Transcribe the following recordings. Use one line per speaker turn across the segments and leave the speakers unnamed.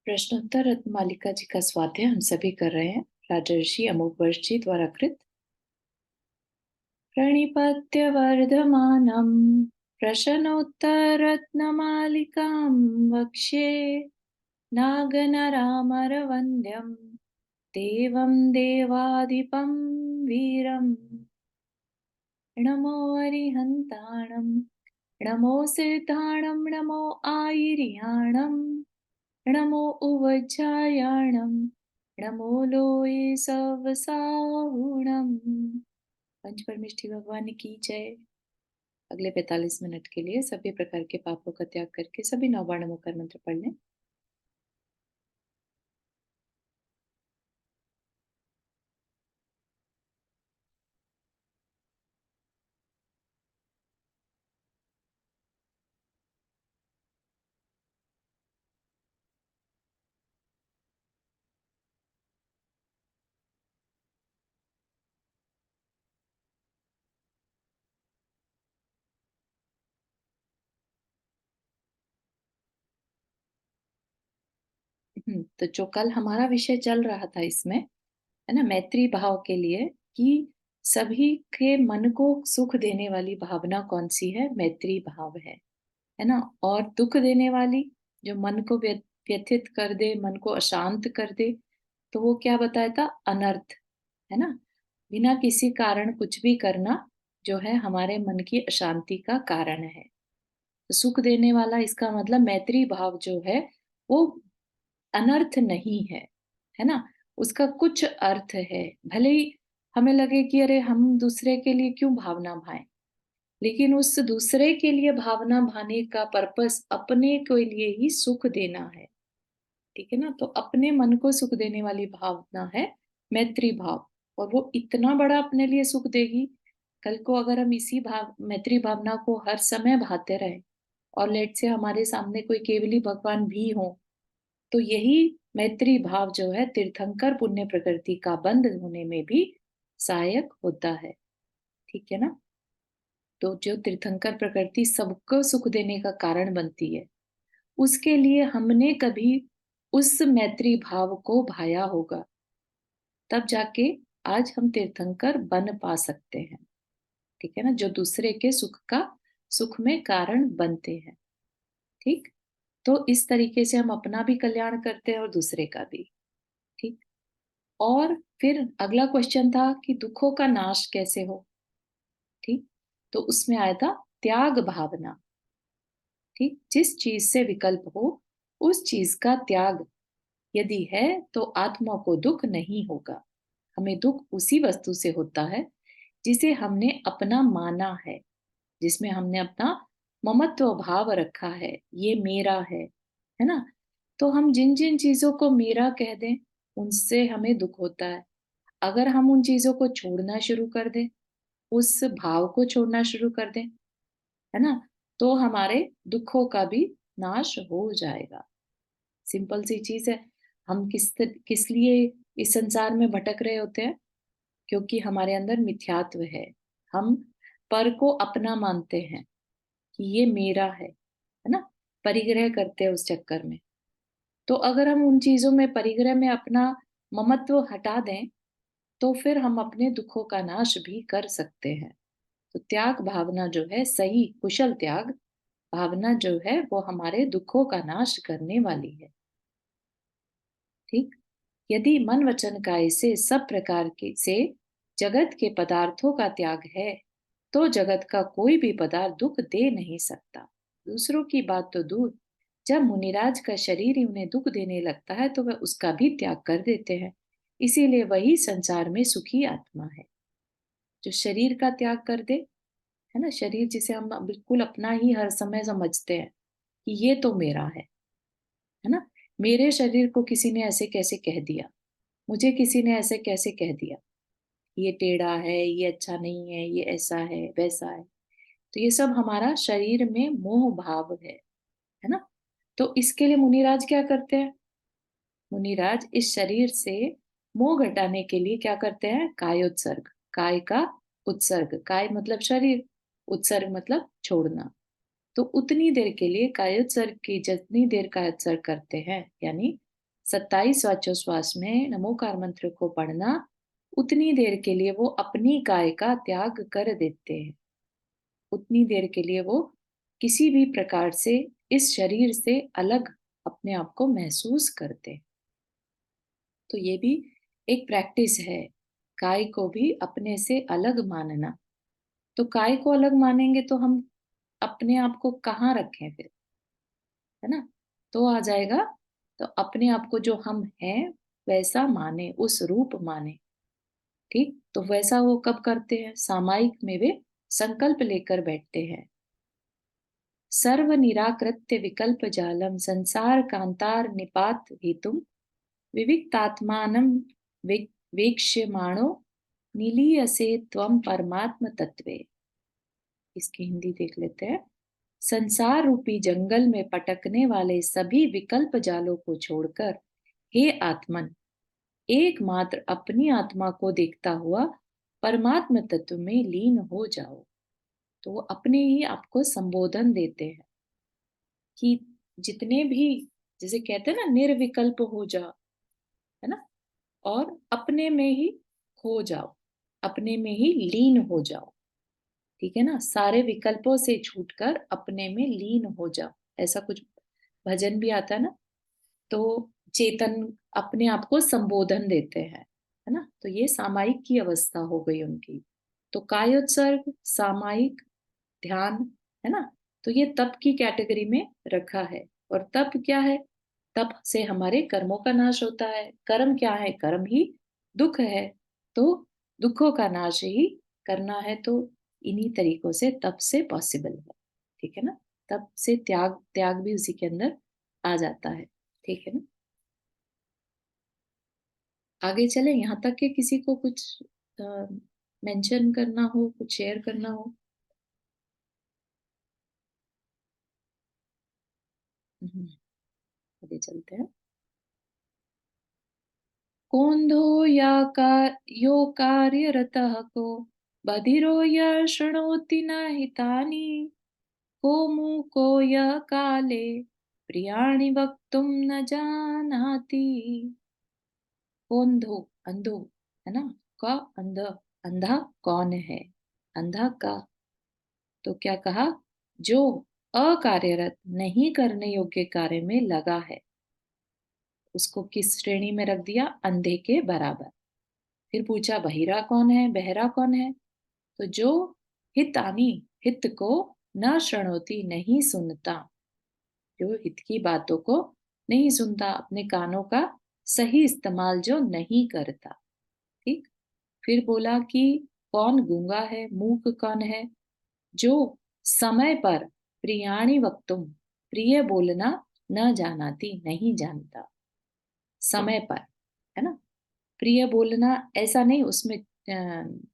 प्रश्नोत्तर रत्न मालिका जी का स्वाध्याय हम सभी कर रहे हैं। राजर्षि अमोघ वर्ष जी द्वारा कृत। प्रणिपत्य वर्धमानम प्रश्नोत्तर रत्न मालिकां वक्ष्ये नागनरामर वन्द्यम देवं देवाधिपं वीरम् नमो अरिहन्ताणं नमो सिद्धाणं नमो आयिर्याणं नमो उवज्जायाणं नमो लोये सवसाहुणम्। पंच परमेष्ठी भगवान की जय। अगले 45 मिनट के लिए सभी प्रकार के पापों का त्याग करके सभी 9 बार नमोकार मंत्र पढ़ लें। तो जो कल हमारा विषय चल रहा था इसमें, है ना, मैत्री भाव के लिए कि सभी के मन को सुख देने वाली भावना कौन सी है? मैत्री भाव है ना। और दुख देने वाली, जो मन को व्यथित कर दे, मन को अशांत कर दे, तो वो क्या बताया था? अनर्थ, है ना। बिना किसी कारण कुछ भी करना जो है हमारे मन की अशांति का कारण है। तो सुख देने वाला, इसका मतलब मैत्री भाव जो है वो अनर्थ नहीं है ना। उसका कुछ अर्थ है। भले ही हमें लगे कि अरे हम दूसरे के लिए क्यों भावना भाएं, लेकिन उस दूसरे के लिए भावना भाने का पर्पस अपने के लिए ही सुख देना है। ठीक है ना। तो अपने मन को सुख देने वाली भावना है मैत्री भाव, और वो इतना बड़ा अपने लिए सुख देगी। कल को अगर हम इसी भाव मैत्री भावना को हर समय भाते रहे, और लेट से हमारे सामने कोई केवली भगवान भी हो, तो यही मैत्री भाव जो है तीर्थंकर पुण्य प्रकृति का बंध होने में भी सहायक होता है। ठीक है ना। तो जो तीर्थंकर प्रकृति सबको सुख देने का कारण बनती है, उसके लिए हमने कभी उस मैत्री भाव को भाया होगा, तब जाके आज हम तीर्थंकर बन पा सकते हैं। ठीक है ना। जो दूसरे के सुख में कारण बनते हैं। ठीक। तो इस तरीके से हम अपना भी कल्याण करते हैं और दूसरे का भी। ठीक। और फिर अगला क्वेश्चन था कि दुखों का नाश कैसे हो। ठीक। तो उसमें आया था त्याग भावना। ठीक। जिस चीज से विकल्प हो उस चीज का त्याग यदि है तो आत्मा को दुख नहीं होगा। हमें दुख उसी वस्तु से होता है जिसे हमने अपना माना है, जिसमें हमने अपना ममत्व भाव रखा है, ये मेरा है ना। तो हम जिन जिन चीजों को मेरा कह दें, उनसे हमें दुख होता है। अगर हम उन चीजों को छोड़ना शुरू कर दें, उस भाव को छोड़ना शुरू कर दें, है ना, तो हमारे दुखों का भी नाश हो जाएगा। सिंपल सी चीज है। हम किस लिए इस संसार में भटक रहे होते हैं? क्योंकि हमारे अंदर मिथ्यात्व है। हम पर को अपना मानते हैं कि ये मेरा है ना। परिग्रह करते हैं उस चक्कर में। तो अगर हम उन चीजों में परिग्रह में अपना ममत्व हटा दें, तो फिर हम अपने दुखों का नाश भी कर सकते हैं। तो त्याग भावना जो है, सही कुशल त्याग भावना जो है, वो हमारे दुखों का नाश करने वाली है। ठीक। यदि मन वचन काय से सब प्रकार के से जगत के पदार्थों का त्याग है, तो जगत का कोई भी पदार्थ दुख दे नहीं सकता। दूसरों की बात तो दूर, जब मुनिराज का शरीर ही उन्हें दुख देने लगता है तो वह उसका भी त्याग कर देते हैं। इसीलिए वही संसार में सुखी आत्मा है, जो शरीर का त्याग कर दे, है ना। शरीर जिसे हम बिल्कुल अपना ही हर समय समझते हैं कि ये तो मेरा है ना। मेरे शरीर को किसी ने ऐसे कैसे कह दिया, मुझे किसी ने ऐसे कैसे कह दिया, ये टेढ़ा है, ये अच्छा नहीं है, ये ऐसा है, वैसा है। तो ये सब हमारा शरीर में मोह भाव है ना। तो इसके लिए मुनिराज क्या करते हैं? मुनिराज इस शरीर से मोह घटाने के लिए क्या करते हैं? कायोत्सर्ग, काय का उत्सर्ग। काय मतलब शरीर, उत्सर्ग मतलब छोड़ना। तो उतनी देर के लिए कायोत्सर्ग की जितनी देर कायोत्सर्ग करते हैं, यानी 27 वाचोश्वास में नमोकार मंत्र को पढ़ना, उतनी देर के लिए वो अपनी काय का त्याग कर देते हैं। उतनी देर के लिए वो किसी भी प्रकार से इस शरीर से अलग अपने आप को महसूस करते हैं। तो ये भी एक प्रैक्टिस है, काय को भी अपने से अलग मानना। तो काय को अलग मानेंगे तो हम अपने आप को कहाँ रखें फिर, है ना? तो आ जाएगा, तो अपने आप को जो हम हैं वैसा माने, उस रूप माने। ठीक, तो वैसा वो कब करते हैं? सामायिक में वे संकल्प लेकर बैठते हैं। सर्व निराकृत्य विकल्प जालम संसार कांतार निपात हेतुम विविक्तात्मानं वेक्ष्यमाणो निलीयसे त्वं परमात्म तत्वे। इसकी हिंदी देख लेते हैं। संसार रूपी जंगल में पटकने वाले सभी विकल्प जालों को छोड़कर हे आत्मन, एकमात्र अपनी आत्मा को देखता हुआ परमात्म तत्व में लीन हो जाओ। तो वो अपने ही आपको संबोधन देते हैं कि जितने भी, जैसे कहते हैं ना, निर्विकल्प हो जा, है ना, और अपने में ही खो जाओ, अपने में ही लीन हो जाओ। ठीक है ना, सारे विकल्पों से छूटकर अपने में लीन हो जाओ, ऐसा कुछ भजन भी आता है ना। तो चेतन अपने आप को संबोधन देते हैं, है ना। तो ये सामायिक की अवस्था हो गई उनकी। तो कायोत्सर्ग, सामायिक, ध्यान, है ना। तो ये तप की कैटेगरी में रखा है। और तप क्या है? तप से हमारे कर्मों का नाश होता है। कर्म क्या है? कर्म ही दुख है। तो दुखों का नाश ही करना है, तो इन्हीं तरीकों से तप से पॉसिबल है। ठीक है ना। तप से त्याग, त्याग भी उसी के अंदर आ जाता है। ठीक है ना। आगे चले, यहाँ तक कि किसी को कुछ मेंशन करना हो, कुछ शेयर करना हो। हम्म, आगे चलते हैं। कोन्धो या का यो कार्यरतः को बधिरो य शृणोति न हितानि को मूको यः काले प्रियाणि वक्तुं न जानाति। कोन्धो, अंधो, है ना, का अंध, अंधा कौन है? अंधा का, तो क्या कहा? जो अकार्यरत, नहीं करने योग्य कार्य में लगा है, उसको किस श्रेणी में रख दिया? अंधे के बराबर। फिर पूछा बहिरा कौन है, बहरा कौन है? तो जो हितानी, हित को न शृणोती, नहीं सुनता, जो हित की बातों को नहीं सुनता, अपने कानों का सही इस्तेमाल जो नहीं करता। ठीक। फिर बोला कि कौन गूंगा है, मूक कौन है? जो समय पर प्रियाणी वक्तुम, प्रिय बोलना न जानाती, नहीं जानता। समय पर, है ना। प्रिय बोलना ऐसा नहीं, उसमें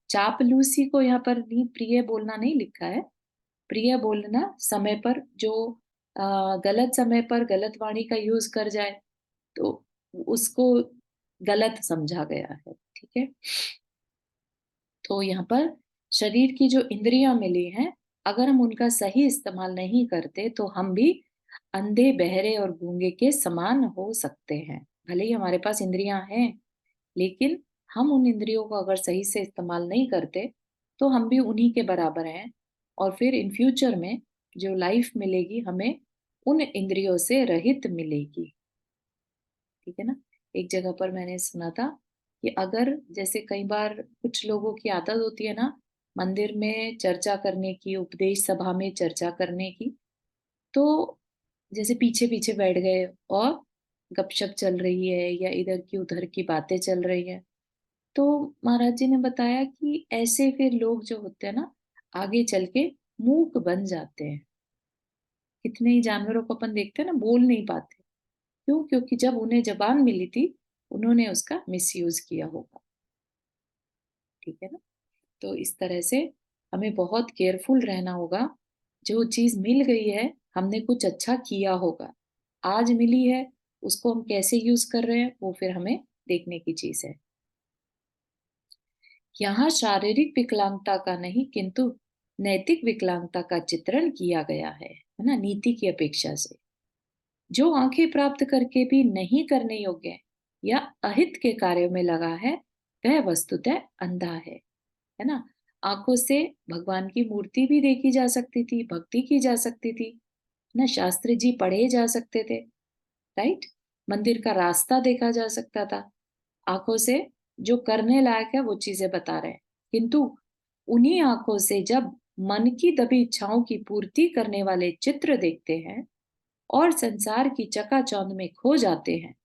चापलूसी को यहाँ पर नहीं, प्रिय बोलना नहीं लिखा है। प्रिय बोलना समय पर, जो गलत समय पर गलत वाणी का यूज कर जाए तो उसको गलत समझा गया है। ठीक है। तो यहाँ पर शरीर की जो इंद्रियां मिली हैं, अगर हम उनका सही इस्तेमाल नहीं करते तो हम भी अंधे, बहरे और गूंगे के समान हो सकते हैं। भले ही हमारे पास इंद्रियां हैं, लेकिन हम उन इंद्रियों को अगर सही से इस्तेमाल नहीं करते तो हम भी उन्हीं के बराबर हैं। और फिर इन फ्यूचर में जो लाइफ मिलेगी हमें, उन इंद्रियों से रहित मिलेगी। ठीक है ना। एक जगह पर मैंने सुना था कि अगर, जैसे कई बार कुछ लोगों की आदत होती है ना, मंदिर में चर्चा करने की, उपदेश सभा में चर्चा करने की, तो जैसे पीछे पीछे बैठ गए और गपशप चल रही है या इधर की उधर की बातें चल रही है, तो महाराज जी ने बताया कि ऐसे फिर लोग जो होते हैं ना, आगे चल के मूक बन जाते हैं। कितने ही जानवरों को अपन देखते हैं ना, बोल नहीं पाते। क्यों? क्योंकि जब उन्हें जबान मिली थी, उन्होंने उसका मिसयूज किया होगा। ठीक है ना। तो इस तरह से हमें बहुत केयरफुल रहना होगा। जो चीज मिल गई है, हमने कुछ अच्छा किया होगा, आज मिली है, उसको हम कैसे यूज कर रहे हैं वो फिर हमें देखने की चीज है। यहाँ शारीरिक विकलांगता का नहीं, किंतु नैतिक विकलांगता का चित्रण किया गया है ना, नीति की अपेक्षा से। जो आंखें प्राप्त करके भी नहीं करने योग्य या अहित के कार्यों में लगा है, वह वस्तुतः अंधा है ना? आंखों से भगवान की मूर्ति भी देखी जा सकती थी, भक्ति की जा सकती थी, ना शास्त्र जी पढ़े जा सकते थे, राइट? मंदिर का रास्ता देखा जा सकता था। आंखों से जो करने लायक है वो चीजें बता रहे हैं, किंतु उन्हीं आंखों से जब मन की दबी इच्छाओं की पूर्ति करने वाले चित्र देखते हैं और संसार की चकाचौंध में खो जाते हैं,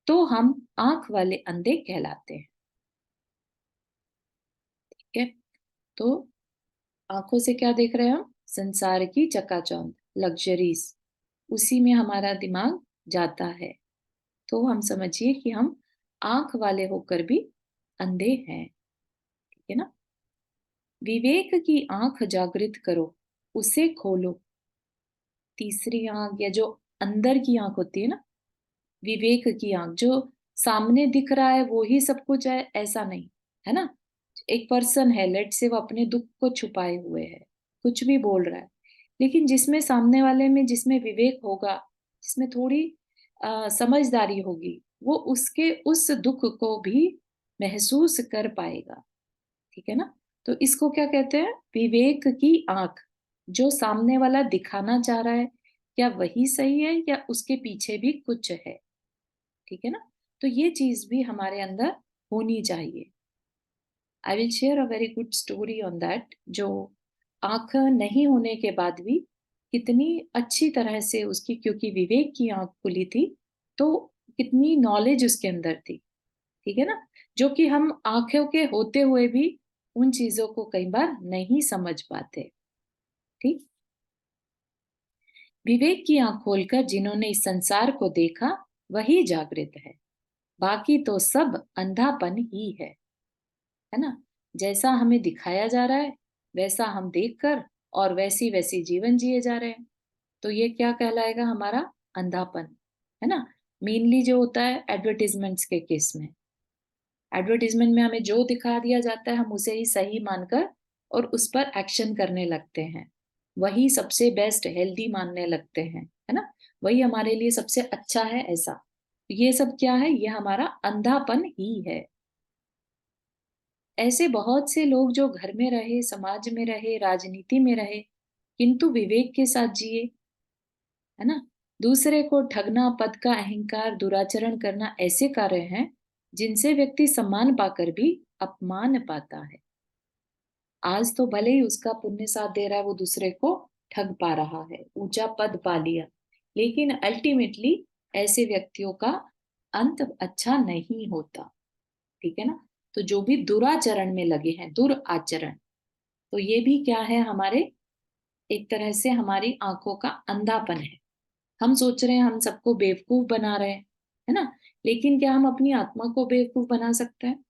तो हम आंख वाले अंधे कहलाते हैं। ठीक है? तो आंखों से क्या देख रहे हैं हम? संसार की चकाचौंध, लग्जरीज, उसी में हमारा दिमाग जाता है। तो हम समझिए कि हम आंख वाले होकर भी अंधे हैं। ठीक है ना? विवेक की आंख जागृत करो, उसे खोलो। तीसरी आंख या जो अंदर की आंख होती है ना, विवेक की आंख, जो सामने दिख रहा है वो ही सब कुछ है ऐसा नहीं, है ना? एक पर्सन है, लेट से वो अपने दुख को छुपाए हुए है, कुछ भी बोल रहा है, लेकिन जिसमें सामने वाले में जिसमें विवेक होगा, जिसमें थोड़ी समझदारी होगी, वो उसके उस दुख को भी महसूस कर पाएगा। ठीक है ना? तो इसको क्या कहते हैं? विवेक की आंख। जो सामने वाला दिखाना चाह रहा है, क्या वही सही है या उसके पीछे भी कुछ है? ठीक है ना? तो ये चीज भी हमारे अंदर होनी चाहिए। I will share a very good story on that. जो आंख नहीं होने के बाद भी कितनी अच्छी तरह से उसकी, क्योंकि विवेक की आंख खुली थी, तो कितनी नॉलेज उसके अंदर थी। ठीक है ना? जो कि हम आंखों के होते हुए भी उन चीजों को कई बार नहीं समझ पाते। ठीक। विवेक की आंख खोलकर जिन्होंने इस संसार को देखा, वही जागृत है, बाकी तो सब अंधापन ही है ना? जैसा हमें दिखाया जा रहा है वैसा हम देखकर और वैसी वैसी जीवन जिए जा रहे हैं, तो ये क्या कहलाएगा? हमारा अंधापन, है ना? मेनली जो होता है एडवर्टीजमेंट्स के केस में, एडवर्टीजमेंट में हमें जो दिखा दिया जाता है हम उसे ही सही मानकर और उस पर एक्शन करने लगते हैं, वही सबसे बेस्ट हेल्दी मानने लगते हैं, है ना? वही हमारे लिए सबसे अच्छा है, ऐसा। ये सब क्या है? ये हमारा अंधापन ही है। ऐसे बहुत से लोग जो घर में रहे, समाज में रहे, राजनीति में रहे, किंतु विवेक के साथ जिए, है ना? दूसरे को ठगना, पद का अहंकार, दुराचरण करना ऐसे कार्य हैं जिनसे व्यक्ति सम्मान पाकर भी अपमान पाता है। आज तो भले ही उसका पुण्य साथ दे रहा है, वो दूसरे को ठग पा रहा है, ऊंचा पद पा लिया, लेकिन अल्टीमेटली ऐसे व्यक्तियों का अंत अच्छा नहीं होता। ठीक है ना? तो जो भी दुराचरण में लगे हैं, दुराचरण, तो ये भी क्या है? हमारे एक तरह से हमारी आंखों का अंधापन है। हम सोच रहे हैं हम सबको बेवकूफ बना रहे हैं, है ना? लेकिन क्या हम अपनी आत्मा को बेवकूफ बना सकते हैं?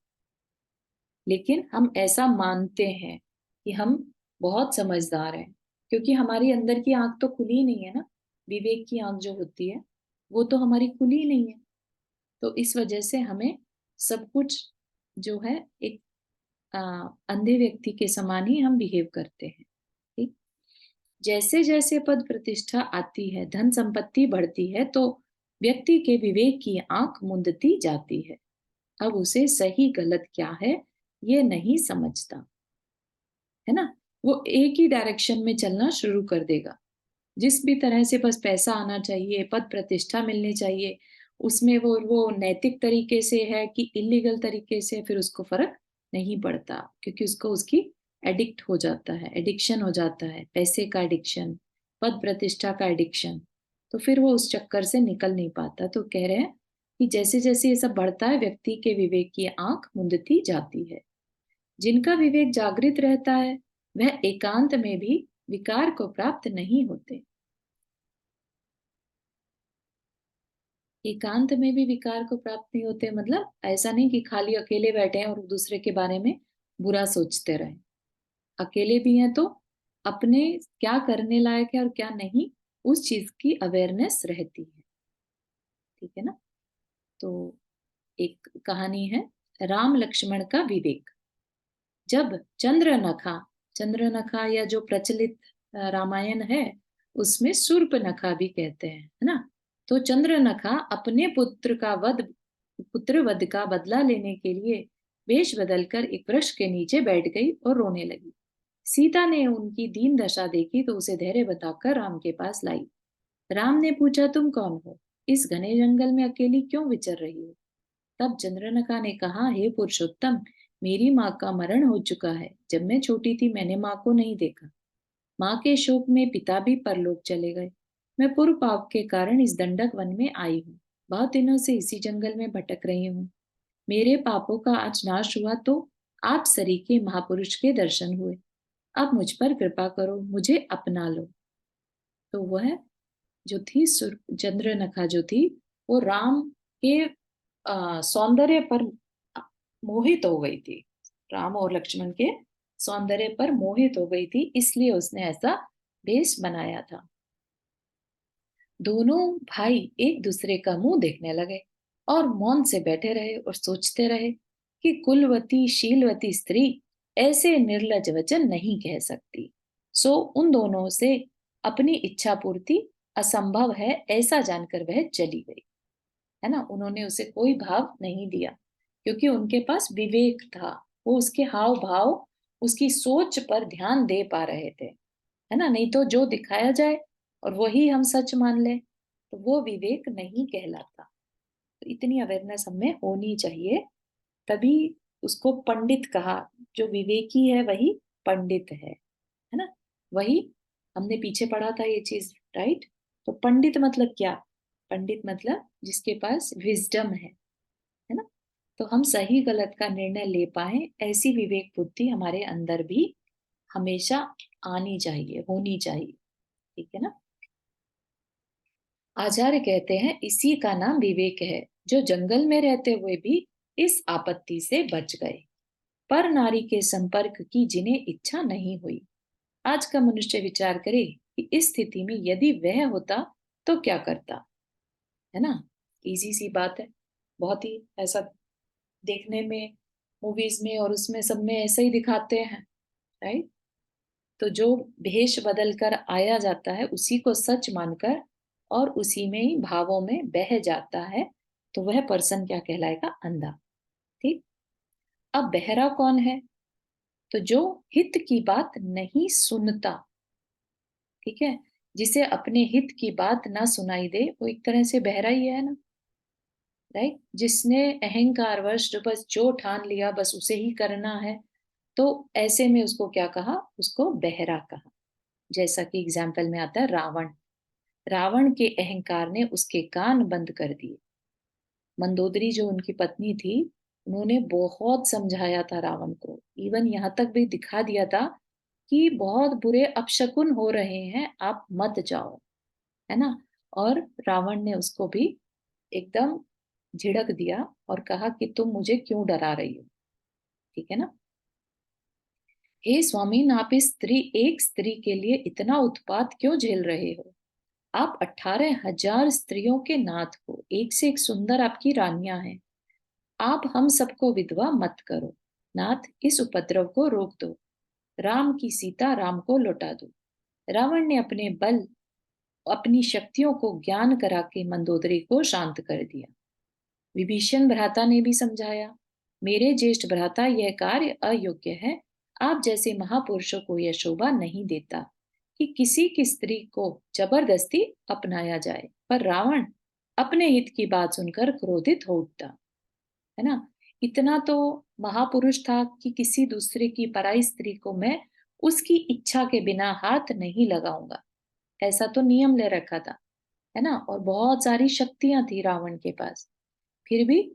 लेकिन हम ऐसा मानते हैं कि हम बहुत समझदार हैं, क्योंकि हमारी अंदर की आंख तो खुली नहीं है ना। विवेक की आंख जो होती है वो तो हमारी खुली नहीं है, तो इस वजह से हमें सब कुछ जो है एक अंधे व्यक्ति के समान ही हम बिहेव करते हैं। ठीक। जैसे जैसे पद प्रतिष्ठा आती है, धन संपत्ति बढ़ती है, तो व्यक्ति के विवेक की आंख मुंदती जाती है। अब उसे सही गलत क्या है ये नहीं समझता, है ना? वो एक ही डायरेक्शन में चलना शुरू कर देगा। जिस भी तरह से बस पैसा आना चाहिए, पद प्रतिष्ठा मिलनी चाहिए, उसमें वो नैतिक तरीके से है कि इलीगल तरीके से, फिर उसको फर्क नहीं पड़ता, क्योंकि उसको उसकी एडिक्ट हो जाता है, एडिक्शन हो जाता है, पैसे का एडिक्शन, पद प्रतिष्ठा का एडिक्शन। तो फिर वो उस चक्कर से निकल नहीं पाता। तो कह रहे हैं कि जैसे जैसे ये सब बढ़ता है, व्यक्ति के विवेक की आंख मुंदती जाती है। जिनका विवेक जागृत रहता है वह एकांत में भी विकार को प्राप्त नहीं होते। एकांत में भी विकार को प्राप्त नहीं होते मतलब ऐसा नहीं कि खाली अकेले बैठे हैं और दूसरे के बारे में बुरा सोचते रहें। अकेले भी हैं तो अपने क्या करने लायक है और क्या नहीं, उस चीज की अवेयरनेस रहती है। ठीक है ना? तो एक कहानी है, राम लक्ष्मण का विवेक। जब चंद्रनखा, चंद्रनखा या जो प्रचलित रामायण है उसमें शूर्पनखा भी कहते हैं, है ना? तो चंद्रनखा अपने पुत्र वध का बदला लेने के लिए वेश बदलकर एक वृक्ष के नीचे बैठ गई और रोने लगी। सीता ने उनकी दीन दशा देखी तो उसे धैर्य बताकर राम के पास लाई। राम ने पूछा, तुम कौन हो? इस घने जंगल में अकेली क्यों विचर रही हो? तब चंद्रनखा ने कहा, हे पुरुषोत्तम, मेरी माँ का मरण हो चुका है। जब मैं छोटी थी मैंने माँ को नहीं देखा। माँ के शोक में पिता भी परलोक चले गए। मैं पूर्व पाप के कारण इस दंडक वन में आई हूँ। बहुत दिनों से इसी जंगल में भटक रही हूँ। मेरे पापों का आज नाश हुआ तो आप सरीखे महापुरुष के दर्शन हुए। अब मुझ पर कृपा करो, मुझे अपना लो। तो वह जो थी चंद्रनखा जो थी, वो राम के सौंदर्य पर मोहित हो गई थी। राम और लक्ष्मण के सौंदर्य पर मोहित हो गई थी, इसलिए उसने ऐसा वेश बनाया था। दोनों भाई एक दूसरे का मुंह देखने लगे और मौन से बैठे रहे और सोचते रहे कि कुलवती शीलवती स्त्री ऐसे निर्लज वचन नहीं कह सकती। सो उन दोनों से अपनी इच्छा पूर्ति असंभव है ऐसा जानकर वह चली गई। है ना, उन्होंने उसे कोई भाव नहीं दिया क्योंकि उनके पास विवेक था। वो उसके हाव भाव, उसकी सोच पर ध्यान दे पा रहे थे। है ना, नहीं तो जो दिखाया जाए और वही हम सच मान ले तो वो विवेक नहीं कहलाता। तो इतनी अवेयरनेस हमें होनी चाहिए, तभी उसको पंडित कहा। जो विवेकी है वही पंडित है ना। वही हमने पीछे पढ़ा था ये चीज, राइट। तो पंडित मतलब क्या? पंडित मतलब जिसके पास विजडम है ना। तो हम सही गलत का निर्णय ले पाए, ऐसी विवेक बुद्धि हमारे अंदर भी हमेशा आनी चाहिए, होनी चाहिए। ठीक है ना। आचार्य कहते हैं इसी का नाम विवेक है, जो जंगल में रहते हुए भी इस आपत्ति से बच गए, पर नारी के संपर्क की जिन्हें इच्छा नहीं हुई। आज का मनुष्य विचार करे कि इस स्थिति में यदि वह होता तो क्या करता। है ना, इजी सी बात है। बहुत ही ऐसा देखने में, मूवीज में और उसमें सब में ऐसे ही दिखाते हैं, राइट। तो जो भेष बदल कर आया जाता है उसी को सच मानकर और उसी में ही भावों में बह जाता है, तो वह पर्सन क्या कहलाएगा? अंधा। ठीक। अब बहरा कौन है? तो जो हित की बात नहीं सुनता। ठीक है, जिसे अपने हित की बात ना सुनाई दे वो एक तरह से बहरा ही है ना, राइट। जिसने अहंकार वश जो बस जो ठान लिया बस उसे ही करना है, तो ऐसे में उसको क्या कहा? उसको बहरा कहा। जैसा कि एग्जाम्पल में आता है रावण। रावण के अहंकार ने उसके कान बंद कर दिए। मंदोदरी जो उनकी पत्नी थी, उन्होंने बहुत समझाया था रावण को, इवन यहाँ तक भी दिखा दिया था कि बहुत बुरे अपशकुन हो रहे हैं, आप मत जाओ। है ना। और रावण ने उसको भी एकदम झिड़क दिया और कहा कि तुम मुझे क्यों डरा रही हो। ठीक है ना। हे स्वामी, आप इस एक स्त्री के लिए इतना उत्पात क्यों झेल रहे हो? आप 18,000 स्त्रियों के नाथ हो, एक से एक सुंदर आपकी रानियां हैं। आप हम सबको विधवा मत करो। नाथ, इस उपद्रव को रोक दो। राम की सीता राम को लौटा दो। रावण ने अपने बल, अपनी शक्तियों को ज्ञान करा के मंदोदरी को शांत कर दिया। विभीषण भ्राता ने भी समझाया, मेरे ज्येष्ठ भ्राता, यह कार्य अयोग्य है। आप जैसे महापुरुषों को यह शोभा नहीं देता कि किसी की स्त्री को जबरदस्ती अपनाया जाए। पर रावण अपने हित की बात सुनकर क्रोधित हो उठता। है ना। इतना तो महापुरुष था कि किसी दूसरे की पराई स्त्री को मैं उसकी इच्छा के बिना हाथ नहीं लगाऊंगा, ऐसा तो नियम ले रखा था। है ना। और बहुत सारी शक्तियां थी रावण के पास, फिर भी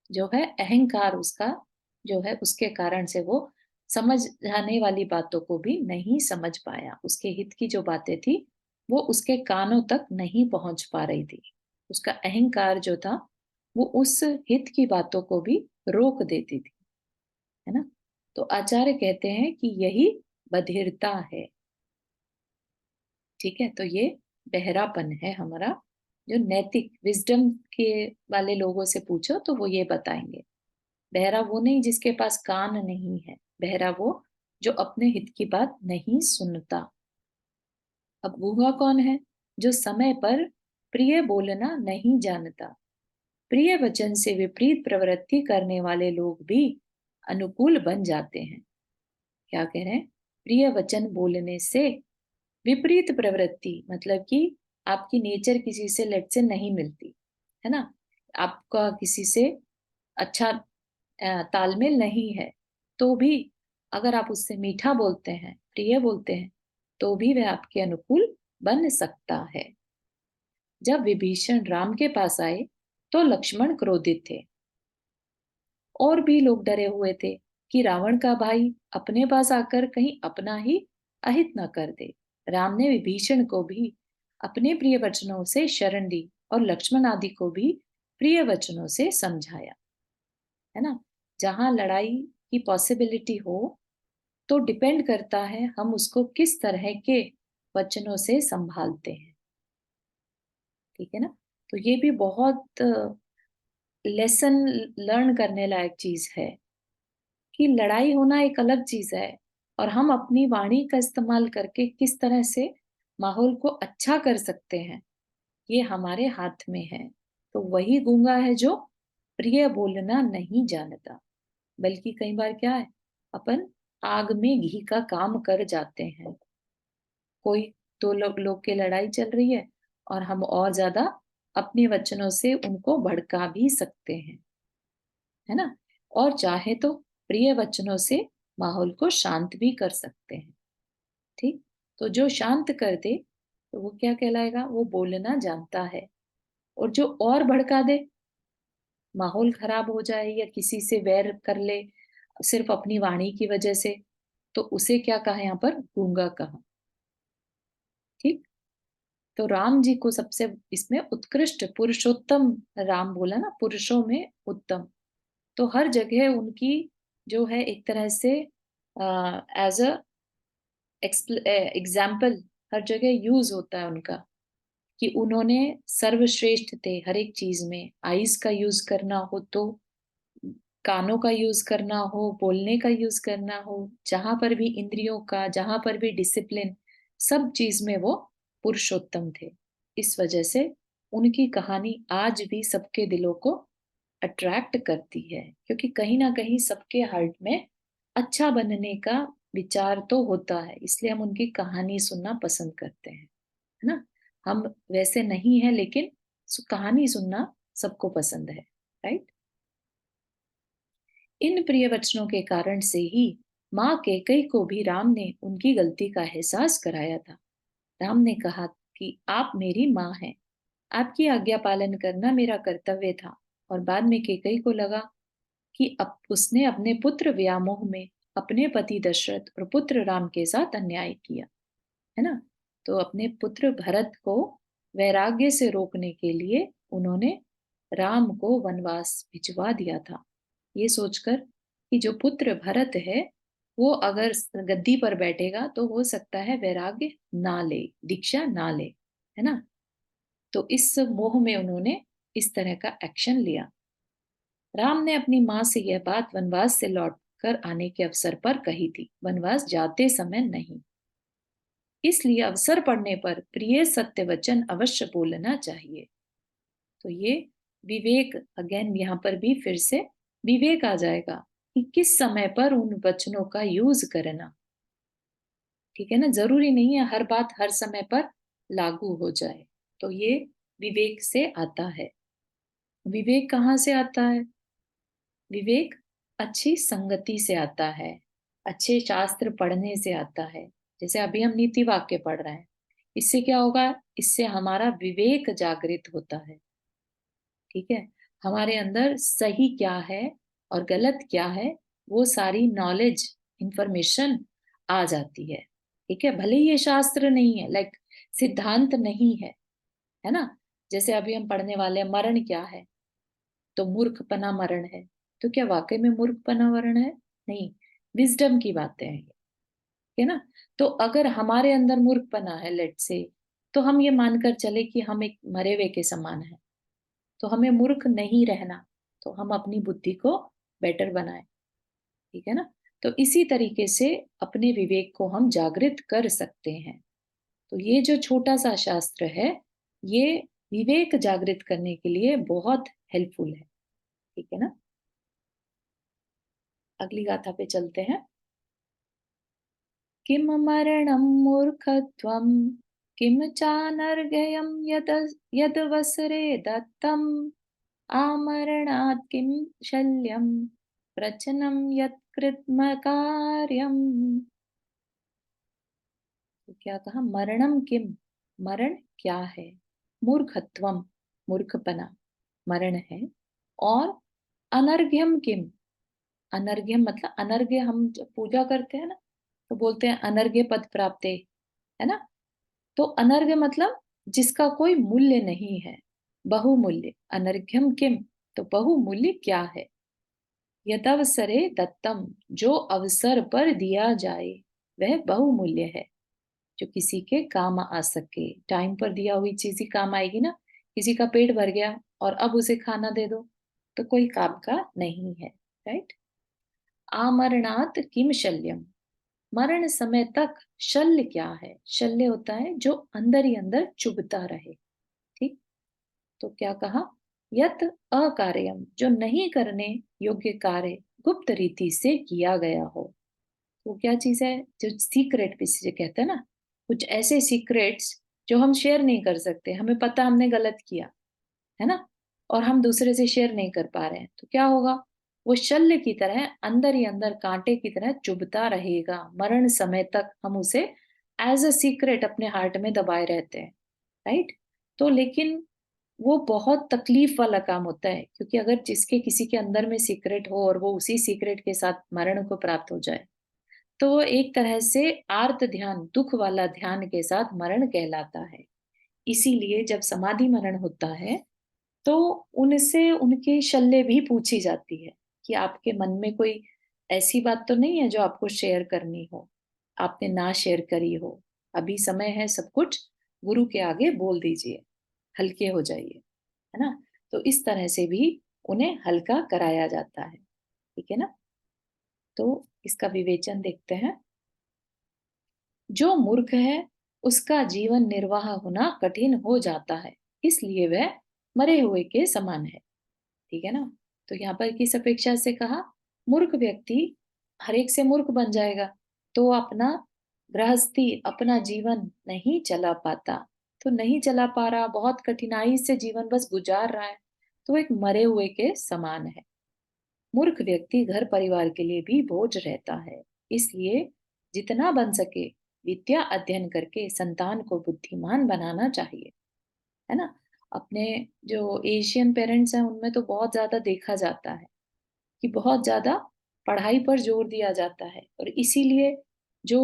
जो है अहंकार उसका जो है, उसके कारण से वो समझ जाने वाली बातों को भी नहीं समझ पाया। उसके हित की जो बातें थी वो उसके कानों तक नहीं पहुंच पा रही थी। उसका अहंकार जो था वो उस हित की बातों को भी रोक देती थी। है ना। तो आचार्य कहते हैं कि यही बधिरता है। ठीक है, तो ये बहरापन है हमारा। जो नैतिक विजडम के वाले लोगों से पूछो तो वो ये बताएंगे, बहरा वो नहीं जिसके पास कान नहीं है, बहरा वो जो अपने हित की बात नहीं सुनता। अब गूंगा कौन है? जो समय पर प्रिय बोलना नहीं जानता। प्रिय वचन से विपरीत प्रवृत्ति करने वाले लोग भी अनुकूल बन जाते हैं। क्या कह रहे हैं? प्रिय वचन बोलने से विपरीत प्रवृत्ति मतलब कि आपकी नेचर किसी से लेट से नहीं मिलती है ना, आपका किसी से अच्छा तालमेल नहीं है, तो भी अगर आप उससे मीठा बोलते हैं, प्रिय बोलते हैं, तो भी वह आपके अनुकूल बन सकता है। जब विभीषण राम के पास आए तो लक्ष्मण क्रोधित थे, और भी लोग डरे हुए थे कि रावण का भाई अपने पास आकर कहीं अपना ही अहित न कर दे। राम ने विभीषण को भी अपने प्रिय वचनों से शरण दी और लक्ष्मण आदि को भी प्रिय वचनों से समझाया, है ना। जहां लड़ाई की पॉसिबिलिटी हो तो डिपेंड करता है हम उसको किस तरह के वचनों से संभालते हैं, ठीक है ना। तो ये भी बहुत लेसन लर्न करने लायक चीज है कि लड़ाई होना एक अलग चीज है, और हम अपनी वाणी का इस्तेमाल करके किस तरह से माहौल को अच्छा कर सकते हैं, ये हमारे हाथ में है। तो वही गूंगा है जो प्रिय बोलना नहीं जानता। बल्कि कई बार क्या है, अपन आग में घी का काम कर जाते हैं। कोई दो लोग की लड़ाई चल रही है और हम और ज्यादा अपने वचनों से उनको भड़का भी सकते हैं, है ना। और चाहे तो प्रिय वचनों से माहौल को शांत भी कर सकते हैं। ठीक। तो जो शांत कर दे तो वो क्या कहलाएगा? वो बोलना जानता है। और जो और भड़का दे, माहौल खराब हो जाए या किसी से वैर कर ले सिर्फ अपनी वाणी की वजह से, तो उसे क्या कहा यहाँ पर? गूंगा कहा। ठीक। तो राम जी को सबसे इसमें उत्कृष्ट पुरुषोत्तम राम बोला ना, पुरुषों में उत्तम। तो हर जगह उनकी जो है एक तरह से एज अ एग्जाम्पल हर जगह यूज होता है उनका, कि उन्होंने सर्वश्रेष्ठ थे हर एक चीज में। आईज का यूज करना हो तो, कानों का यूज करना हो, बोलने का यूज करना हो, जहां पर भी इंद्रियों का, जहां पर भी डिसिप्लिन, सब चीज में वो पुरुषोत्तम थे। इस वजह से उनकी कहानी आज भी सबके दिलों को अट्रैक्ट करती है, क्योंकि कहीं ना कहीं सबके हार्ट में अच्छा बनने का विचार तो होता है, इसलिए हम उनकी कहानी सुनना पसंद करते हैं, है ना। हम वैसे नहीं है, लेकिन कहानी सुनना सबको पसंद है, राइट। इन प्रिय वचनों के कारण से ही माँ कैकेयी को भी राम ने उनकी गलती का एहसास कराया था। राम ने कहा कि आप मेरी माँ हैं, आपकी आज्ञा पालन करना मेरा कर्तव्य था। और बाद में कैकेयी को लगा कि अब उसने अपने पुत्र व्यामोह में अपने पति दशरथ और पुत्र राम के साथ अन्याय किया, है ना। तो अपने पुत्र भरत को वैराग्य से रोकने के लिए उन्होंने राम को वनवास भिजवा दिया था, ये सोचकर कि जो पुत्र भरत है वो अगर गद्दी पर बैठेगा तो हो सकता है वैराग्य ना ले, दीक्षा ना ले, है ना। तो इस मोह में उन्होंने इस तरह का एक्शन लिया। राम ने अपनी माँ से यह बात वनवास से लौट कर आने के अवसर पर कही थी, वनवास जाते समय नहीं। इसलिए अवसर पड़ने पर प्रिय सत्य वचन अवश्य बोलना चाहिए। तो ये विवेक, अगेन यहाँ पर भी फिर से विवेक आ जाएगा कि किस समय पर उन वचनों का यूज करना, ठीक है ना। जरूरी नहीं है हर बात हर समय पर लागू हो जाए। तो ये विवेक से आता है। विवेक कहाँ से आता है? विवेक अच्छी संगति से आता है, अच्छे शास्त्र पढ़ने से आता है। जैसे अभी हम नीति वाक्य पढ़ रहे हैं, इससे क्या होगा? इससे हमारा विवेक जागृत होता है, ठीक है। हमारे अंदर सही क्या है और गलत क्या है, वो सारी नॉलेज, इंफॉर्मेशन आ जाती है, ठीक है। भले ही ये शास्त्र नहीं है, लाइक सिद्धांत नहीं है ना। जैसे अभी हम पढ़ने वाले हैं मरण क्या है, तो मूर्खपना मरण है। तो क्या वाकई में मूर्खपना मरण है? नहीं, विजडम की बातें हैं, है ना। तो अगर हमारे अंदर मूर्खपना है, लेट से, तो हम ये मानकर चले कि हम एक मरे हुए के समान है, तो हमें मूर्ख नहीं रहना, तो हम अपनी बुद्धि को बेटर बनाएं, ठीक है ना। तो इसी तरीके से अपने विवेक को हम जागृत कर सकते हैं। तो ये जो छोटा सा शास्त्र है, ये विवेक जागृत करने के लिए बहुत हेल्पफुल है। ठीक है ना। अगली गाथा पे चलते हैं। किम मरणं मूर्खत्वं किम चानर्गयं यदवसरे दत्तम् आमरणात् किं शल्यं प्रचनं यत्कृत्मकार्यम्। तो क्या कहा, मरणम किम, मरण क्या है, मूर्खत्वम, मूर्खपना मरण है, और अनर्घ्यम किम, अनर्घ्यम मतलब अनर्घ्य, हम जब पूजा करते हैं ना तो बोलते हैं अनर्घ्य पद प्राप्ते, है ना। तो अनर्घ्य मतलब जिसका कोई मूल्य नहीं है, बहुमूल्य, अनर्घ्यम किम, तो बहुमूल्य क्या है। यदवसरे दत्तम, जो अवसर पर दिया जाए वह बहुमूल्य है, जो किसी के काम आ सके। टाइम पर दिया हुई चीज ही काम आएगी ना। किसी का पेट भर गया और अब उसे खाना दे दो तो कोई काम का नहीं है, राइट। आमरणात् किम शल्यम, मरण समय तक शल्य क्या है, शल्य होता है जो अंदर ही अंदर चुभता रहे। ठीक। तो क्या कहा, यत अकार्यम, जो नहीं करने योग्य कार्य गुप्त रीति से किया गया हो। वो क्या चीज है, जो सीक्रेट जिसे कहते हैं ना, कुछ ऐसे सीक्रेट्स जो हम शेयर नहीं कर सकते, हमें पता हमने गलत किया है ना, और हम दूसरे से शेयर नहीं कर पा रहे हैं, तो क्या होगा, वो शल्य की तरह अंदर ही अंदर कांटे की तरह चुभता रहेगा, मरण समय तक हम उसे एज अ सीक्रेट अपने हार्ट में दबाए रहते हैं, राइट। तो लेकिन वो बहुत तकलीफ वाला काम होता है, क्योंकि अगर जिसके किसी के अंदर में सीक्रेट हो और वो उसी सीक्रेट के साथ मरण को प्राप्त हो जाए, तो वो एक तरह से आर्त ध्यान, दुख वाला ध्यान के साथ मरण कहलाता है। इसीलिए जब समाधि मरण होता है तो उनसे उनके शल्य भी पूछी जाती है कि आपके मन में कोई ऐसी बात तो नहीं है जो आपको शेयर करनी हो, आपने ना शेयर करी हो, अभी समय है, सब कुछ गुरु के आगे बोल दीजिए, हल्के हो जाइए, है ना। तो इस तरह से भी उन्हें हल्का कराया जाता है। ठीक है ना। तो इसका विवेचन देखते हैं। जो मूर्ख है उसका जीवन निर्वाह होना कठिन हो जाता है, इसलिए वह मरे हुए के समान है। ठीक है ना। तो यहाँ पर किस अपेक्षा से कहा, मूर्ख व्यक्ति हर एक से मूर्ख बन जाएगा तो अपना गृहस्थी, अपना जीवन नहीं चला पाता, तो नहीं चला पा रहा, बहुत कठिनाई से जीवन बस गुजार रहा है, तो एक मरे हुए के समान है। मूर्ख व्यक्ति घर परिवार के लिए भी बोझ रहता है, इसलिए जितना बन सके विद्या अध्ययन करके संतान को बुद्धिमान बनाना चाहिए, है ना। अपने जो एशियन पेरेंट्स हैं उनमें तो बहुत ज्यादा देखा जाता है कि बहुत ज्यादा पढ़ाई पर जोर दिया जाता है, और इसीलिए जो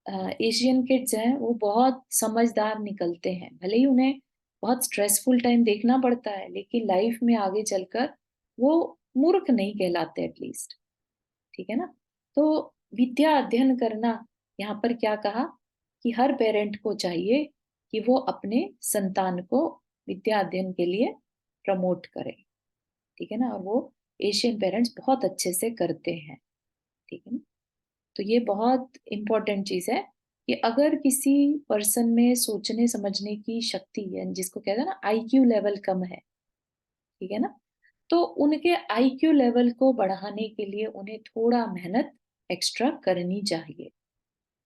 एशियन किड्स हैं वो बहुत समझदार निकलते हैं, भले ही उन्हें बहुत स्ट्रेसफुल टाइम देखना पड़ता है, लेकिन लाइफ में आगे चलकर वो मूर्ख नहीं कहलाते एटलीस्ट। ठीक है ना। तो विद्या अध्ययन करना, यहाँ पर क्या कहा कि हर पेरेंट को चाहिए कि वो अपने संतान को विद्या अध्ययन के लिए प्रमोट करे। ठीक है ना। और वो एशियन पेरेंट्स बहुत अच्छे से करते हैं। ठीक है ना। तो ये बहुत इंपॉर्टेंट चीज है कि अगर किसी पर्सन में सोचने समझने की शक्ति है, जिसको कहते हैं ना आईक्यू लेवल कम है, ठीक है ना, तो उनके आईक्यू लेवल को बढ़ाने के लिए उन्हें थोड़ा मेहनत एक्स्ट्रा करनी चाहिए,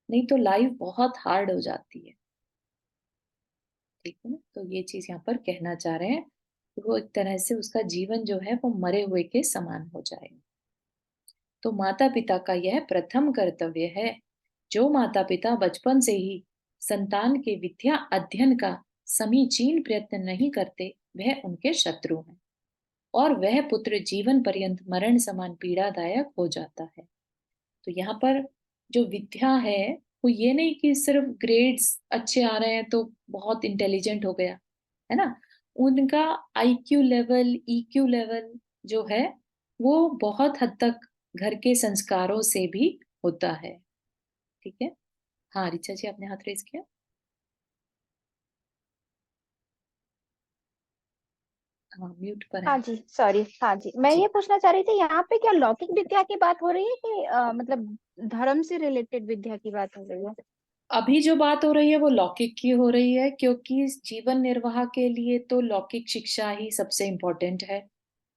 नहीं तो लाइफ बहुत हार्ड हो जाती है। ठीक है ना। तो ये चीज यहाँ पर कहना चाह रहे हैं कि वो एक तरह से उसका जीवन जो है वो मरे हुए के समान हो जाए। तो माता पिता का यह प्रथम कर्तव्य है। जो माता पिता बचपन से ही संतान के विद्या अध्ययन का समीचीन प्रयत्न नहीं करते वह उनके शत्रु हैं, और वह पुत्र जीवन पर्यंत मरण समान पीड़ादायक हो जाता है। तो यहाँ पर जो विद्या है वो ये नहीं कि सिर्फ ग्रेड्स अच्छे आ रहे हैं तो बहुत इंटेलिजेंट हो गया, है ना। उनका आईक्यू लेवल, ईक्यू लेवल जो है वो बहुत हद तक घर के संस्कारों से भी होता है। ठीक है। हाँ रिचा जी, आपने हाथ रेज किया। हाँ म्यूट पर
हाँ
है।
जी, सॉरी। हाँ जी, मैं
जी।
ये पूछना चाह रही थी, यहाँ पे क्या लौकिक विद्या की बात हो रही है कि मतलब धर्म से रिलेटेड विद्या की बात हो रही है?
अभी जो बात हो रही है वो लौकिक की हो रही है, क्योंकि जीवन निर्वाह के लिए तो लौकिक शिक्षा ही सबसे इम्पोर्टेंट है।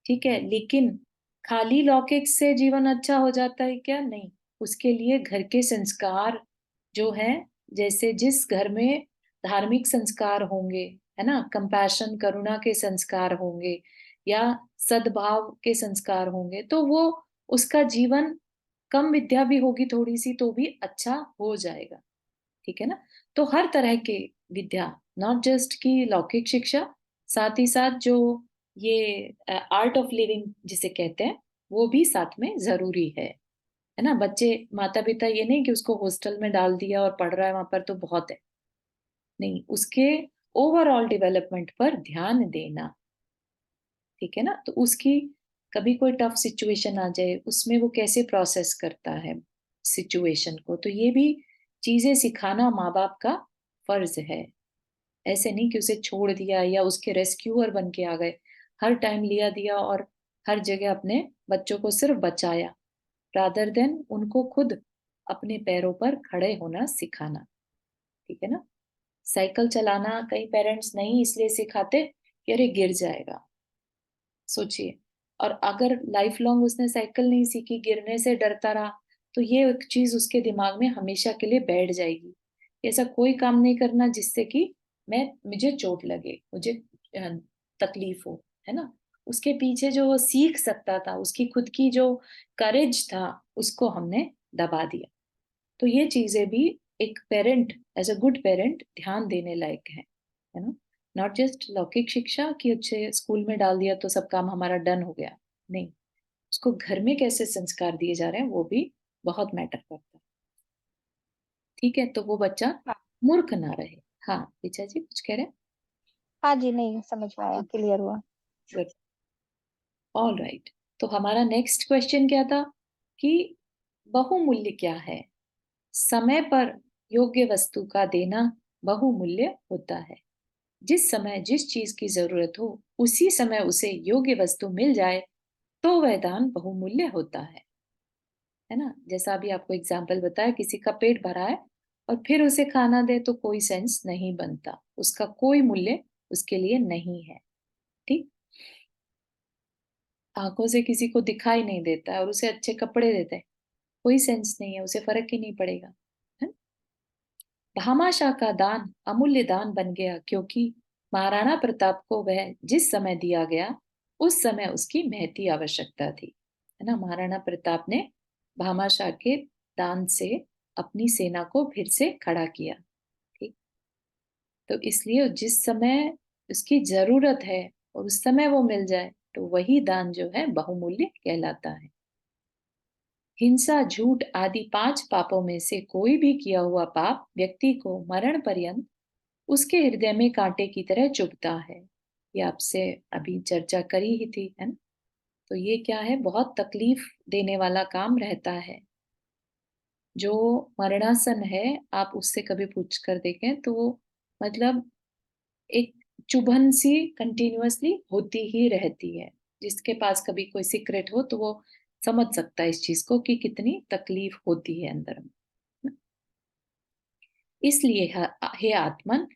ठीक है, लेकिन खाली लौकिक से जीवन अच्छा हो जाता है क्या? नहीं। उसके लिए घर के संस्कार जो है, जैसे जिस घर में धार्मिक संस्कार होंगे, है ना, कंपैशन, करुणा के संस्कार होंगे, या सद्भाव के संस्कार होंगे, तो वो उसका जीवन, कम विद्या भी होगी थोड़ी सी तो भी अच्छा हो जाएगा। ठीक है ना? तो हर तरह के विद्या, नॉट जस्ट की लौकिक शिक्षा, साथ ही साथ जो ये आर्ट ऑफ लिविंग जिसे कहते हैं, वो भी साथ में जरूरी है ना? बच्चे, माता पिता ये नहीं कि उसको हॉस्टल में डाल दिया और पढ़ रहा है वहां पर तो बहुत है। नहीं, उसके ओवरऑल डेवलपमेंट पर ध्यान देना। ठीक है ना? तो उसकी कभी कोई टफ सिचुएशन आ जाए, उसमें वो कैसे प्रोसेस करता है सिचुएशन को, तो ये भी चीजें सिखाना माँ बाप का फर्ज है। ऐसे नहीं कि उसे छोड़ दिया या उसके रेस्क्यूअर बन के आ गए, हर टाइम लिया दिया और हर जगह अपने बच्चों को सिर्फ बचाया, रादर देन उनको खुद अपने पैरों पर खड़े होना सिखाना। ठीक है ना? साइकिल चलाना कई पेरेंट्स नहीं इसलिए सिखाते कि अरे गिर जाएगा, सोचिए। और अगर लाइफ लॉन्ग उसने साइकिल नहीं सीखी, गिरने से डरता रहा, तो ये एक चीज उसके दिमाग में हमेशा के लिए बैठ जाएगी। ऐसा कोई काम नहीं करना जिससे कि मुझे चोट लगे, मुझे अ, तकलीफ हो, है ना? उसके पीछे जो वो सीख सकता था, उसकी खुद की जो करेज था, उसको हमने दबा दिया। तो ये चीजें भी एक parent, as a good parent, ध्यान देने लायक है ना? नॉट जस्ट लौकिक शिक्षा कि अच्छे स्कूल में डाल दिया तो सब काम हमारा डन हो गया। नहीं, उसको घर में कैसे संस्कार दिए जा रहे हैं वो भी बहुत मैटर करता है। ठीक है, तो वो बच्चा
हाँ।
मूर्ख ना रहे। हाँ, ऋचा जी कुछ कह रहे हैं?
हाँ जी, नहीं समझ में आया, क्लियर हुआ।
Good, all right. तो हमारा नेक्स्ट क्वेश्चन क्या था कि बहुमूल्य क्या है? समय पर योग्य वस्तु का देना बहुमूल्य होता है। जिस समय जिस चीज की जरूरत हो, उसी समय उसे योग्य वस्तु मिल जाए, तो वह दान बहुमूल्य होता है ना? जैसा अभी आपको एग्जाम्पल बताया, किसी का पेट भरा है और फिर उसे खाना दे तो कोई सेंस नहीं बनता, उसका कोई मूल्य उसके लिए नहीं है। ठीक? आंखों से किसी को दिखाई नहीं देता है और उसे अच्छे कपड़े देते हैं, कोई सेंस नहीं है, उसे फर्क ही नहीं पड़ेगा, है? भामाशाह का दान अमूल्य दान बन गया, क्योंकि महाराणा प्रताप को वह जिस समय दिया गया, उस समय उसकी महती आवश्यकता थी। है ना? महाराणा प्रताप ने भामाशाह के दान से अपनी सेना को फिर से खड़ा किया। ठीक? तो इसलिए जिस समय उसकी जरूरत है और उस समय वो मिल जाए, तो वही दान जो है बहुमूल्य कहलाता है। हिंसा, झूठ आदि 5 पापों में से कोई भी किया हुआ पाप व्यक्ति को मरण पर्यंत उसके हृदय में कांटे की तरह चुभता है। ये आपसे अभी चर्चा करी ही थी, है ना? तो ये क्या है, बहुत तकलीफ देने वाला काम रहता है। जो मरणासन है, आप उससे कभी पूछ कर देखें तो वो, मतलब, एक चुभन सी कंटिन्यूअसली होती ही रहती है। जिसके पास कभी कोई सीक्रेट हो तो वो समझ सकता है इस चीज को कि कितनी तकलीफ होती है अंदर में। इसलिए हे आत्मन,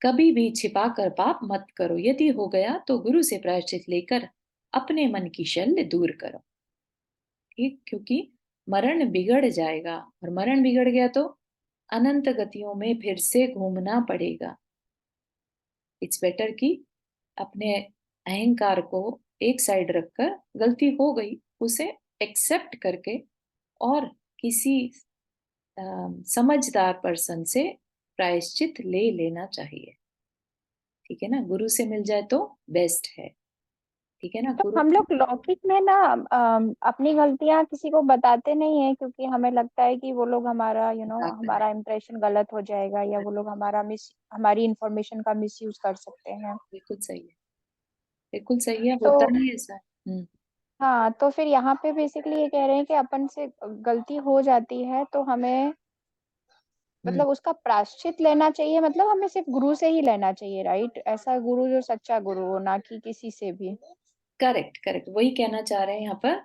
कभी भी छिपा कर पाप मत करो, यदि हो गया तो गुरु से प्रायश्चित लेकर अपने मन की शल्य दूर करो। ठीक? क्योंकि मरण बिगड़ जाएगा, और मरण बिगड़ गया तो अनंत गतियों में फिर से घूमना पड़ेगा। इट्स बेटर कि अपने अहंकार को एक साइड रखकर, गलती हो गई उसे एक्सेप्ट करके, और किसी समझदार पर्सन से प्रायश्चित ले लेना चाहिए। ठीक है ना? गुरु से मिल जाए तो बेस्ट है। ठीक है ना?
तो
गुरु
हम लोग लौकिक में ना अपनी गलतियां किसी को बताते नहीं है, क्योंकि हमें लगता है कि वो लोग हमारा
मजाक
हमारा
बनाए।
इम्प्रेशन गलत हो जाएगा, या वो लोग हमारी इंफॉर्मेशन का मिसयूज कर सकते हैं।
बिल्कुल सही है, बिल्कुल सही है,
तो
होता ही ऐसा है।
हाँ, तो फिर यहाँ पे बेसिकली ये कह रहे हैं कि अपन से गलती हो जाती है तो हमें
हम्म।
मतलब उसका प्रायश्चित लेना चाहिए, मतलब हमें सिर्फ गुरु से ही लेना चाहिए, राइट? ऐसा गुरु जो सच्चा गुरु हो, ना कि किसी से भी।
करेक्ट, करेक्ट, वही कहना चाह रहे हैं यहाँ पर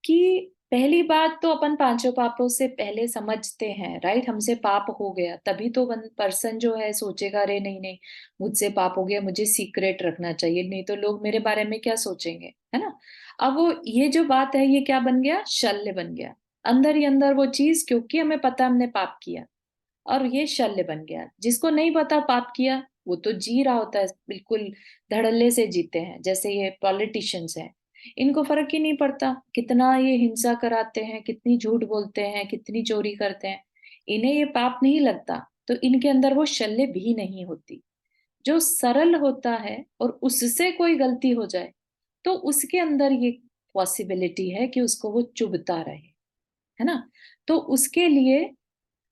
कि पहली बात तो अपन पांचों पापों से पहले समझते हैं, राइट? हमसे पाप हो गया तभी तो वन पर्सन जो है सोचेगा, अरे नहीं नहीं, मुझसे पाप हो गया, मुझे सीक्रेट रखना चाहिए, नहीं तो लोग मेरे बारे में क्या सोचेंगे, है ना? अब वो ये जो बात है ये क्या बन गया? शल्य बन गया। अंदर ही अंदर वो चीज, क्योंकि हमें पता हमने पाप किया, और ये शल्य बन गया। जिसको नहीं पता पाप किया वो तो जी रहा होता है, बिल्कुल धड़ल्ले से जीते हैं। जैसे ये पॉलिटिशियंस हैं, इनको फर्क ही नहीं पड़ता कितना ये हिंसा कराते हैं, कितनी झूठ बोलते हैं, कितनी चोरी करते हैं, इन्हें ये पाप नहीं लगता, तो इनके अंदर वो शल्य भी नहीं होती। जो सरल होता है और उससे कोई गलती हो जाए तो उसके अंदर ये पॉसिबिलिटी है कि उसको वो चुभता रहे, है ना? तो उसके लिए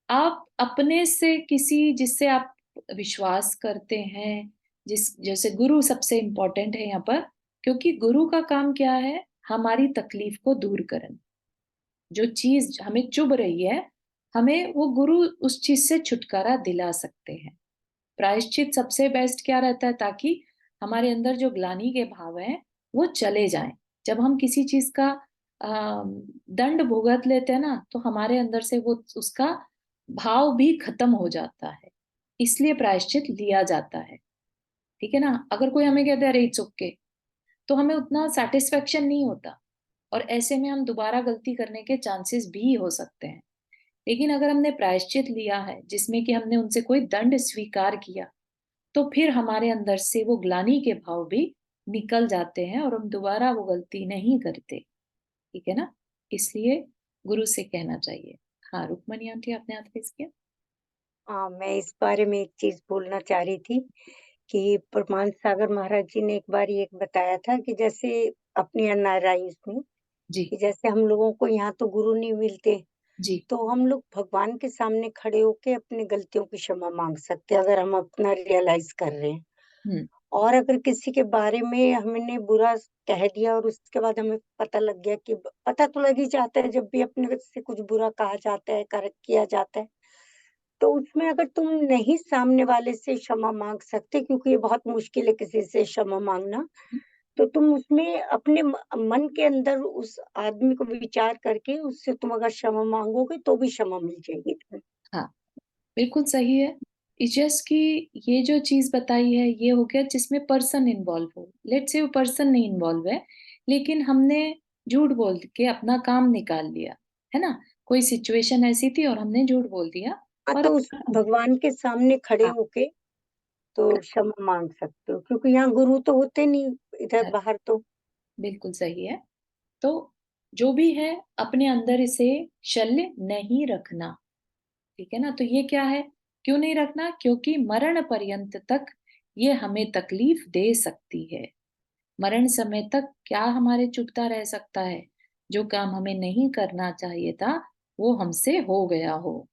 आप अपने से किसी जिससे आप विश्वास करते हैं, जिस जैसे गुरु सबसे इंपॉर्टेंट है यहाँ पर, क्योंकि गुरु का काम क्या है? हमारी तकलीफ को दूर करना। जो चीज हमें चुभ रही है, हमें वो गुरु उस चीज से छुटकारा दिला सकते हैं। प्रायश्चित सबसे बेस्ट क्या रहता है? ताकि हमारे अंदर जो ग्लानि के भाव हैं वो चले जाएं। जब हम किसी चीज का दंड भुगत लेते हैं ना, तो हमारे अंदर से वो उसका भाव भी खत्म हो जाता है। इसलिए प्रायश्चित लिया जाता है, ठीक है ना? अगर कोई हमें कहता है अरे इट्स ओके, तो हमें उतना सेटिस्फेक्शन नहीं होता, और ऐसे में हम दोबारा गलती करने के चांसेस भी हो सकते हैं। लेकिन अगर हमने प्रायश्चित लिया है जिसमें कि हमने उनसे कोई दंड स्वीकार किया, तो फिर हमारे अंदर से वो ग्लानि के भाव भी निकल जाते हैं और हम दोबारा वो गलती नहीं करते, ठीक है ना? इसलिए गुरु से कहना चाहिए। हाँ, रुक्मणी आंटी, आपने हाथ रेज किया।
हाँ, मैं इस बारे में एक चीज़ बोलना चाह रही थी कि परमानंद सागर महाराज जी ने एक बार ये बताया था कि जैसे अपनी एनआरआईज़ में
जी।
कि जैसे हम लोगों को यहाँ तो गुरु नहीं मिलते,
जी।
तो हम लोग भगवान के सामने खड़े होके अपनी गलतियों की क्षमा माँग सकते हैं, अगर हम अपना रियलाइज़ कर रहे हैं।
हम्म।
और अगर किसी के बारे में हमने बुरा कह दिया और उसके बाद हमें पता लग गया कि पता तो लग ही जाता है जब भी अपने से कुछ बुरा कहा जाता है, कर किया जाता है। तो उसमें अगर तुम नहीं सामने वाले से क्षमा माँग सकते क्योंकि ये बहुत मुश्किल है किसी से क्षमा माँगना, तो तुम उसमें अपने मन के अंदर उस आदमी को विचार करके उससे तुम अगर क्षमा माँगोगे तो भी क्षमा मिल जाएगी तुम्हें।
हाँ, बिल्कुल सही है। इस जस्ट कि ये जो चीज बताई है ये हो गया जिसमें पर्सन इन्वॉल्व हो। लेट्स से वो पर्सन नहीं इन्वॉल्व है, लेकिन हमने झूठ बोल के अपना काम निकाल लिया, है ना? कोई सिचुएशन ऐसी थी और हमने झूठ बोल दिया
हाँ,
और
तो उस भगवान के सामने खड़े
हाँ,
होके तो क्षमा माँग सकते हो क्योंकि यहाँ गुरु तो होते नहीं इधर बाहर तो।
बिल्कुल सही है। तो जो भी है, अपने अंदर इसे शल्य नहीं रखना, ठीक है ना? तो ये क्या है? क्यों नहीं रखना? क्योंकि मरण पर्यंत तक ये हमें तकलीफ दे सकती है। मरण समय तक क्या हमारे चुभता रह सकता है? जो काम हमें नहीं करना चाहिए था वो हमसे हो गया हो,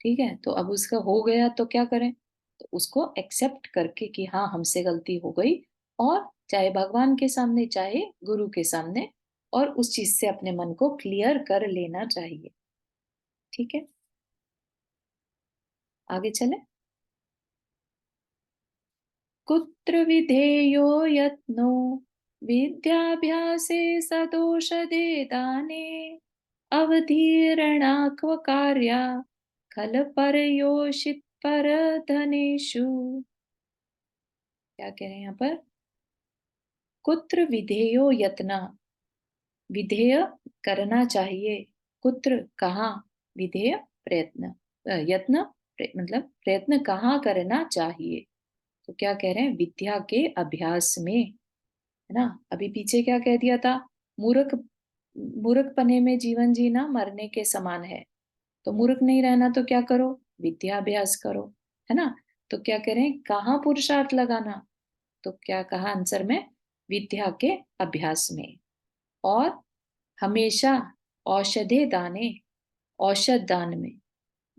ठीक है? तो अब उसका हो गया तो क्या करें? तो उसको एक्सेप्ट करके कि हाँ, हमसे गलती हो गई, और चाहे भगवान के सामने चाहे गुरु के सामने, और उस चीज से अपने मन को क्लियर कर लेना चाहिए, ठीक है? आगे चले। कुत्र विधेयो यत्नो विद्याभ्यासे सदोषदे दाने अवधीरणा क्व कार्या खल परयोषित परधनेषु। क्या कह रहे हैं यहाँ पर? कुत्र विधेयो यत्न, विधेय करना चाहिए। कुत्र कहाँ? विधेय प्रयत्न, यत्न मतलब प्रयत्न कहाँ करना चाहिए? तो क्या कह रहे हैं? विद्या के अभ्यास में, है ना? अभी पीछे क्या कह दिया था? मूर्ख, मूर्खपने में जीवन जीना मरने के समान है। तो मूर्ख नहीं रहना तो क्या करो? विद्याभ्यास करो, है ना? तो क्या कह रहे हैं? कहाँ पुरुषार्थ लगाना? तो क्या कहा आंसर में? विद्या के अभ्यास में। और हमेशा औषधे दाने, औषध दान में,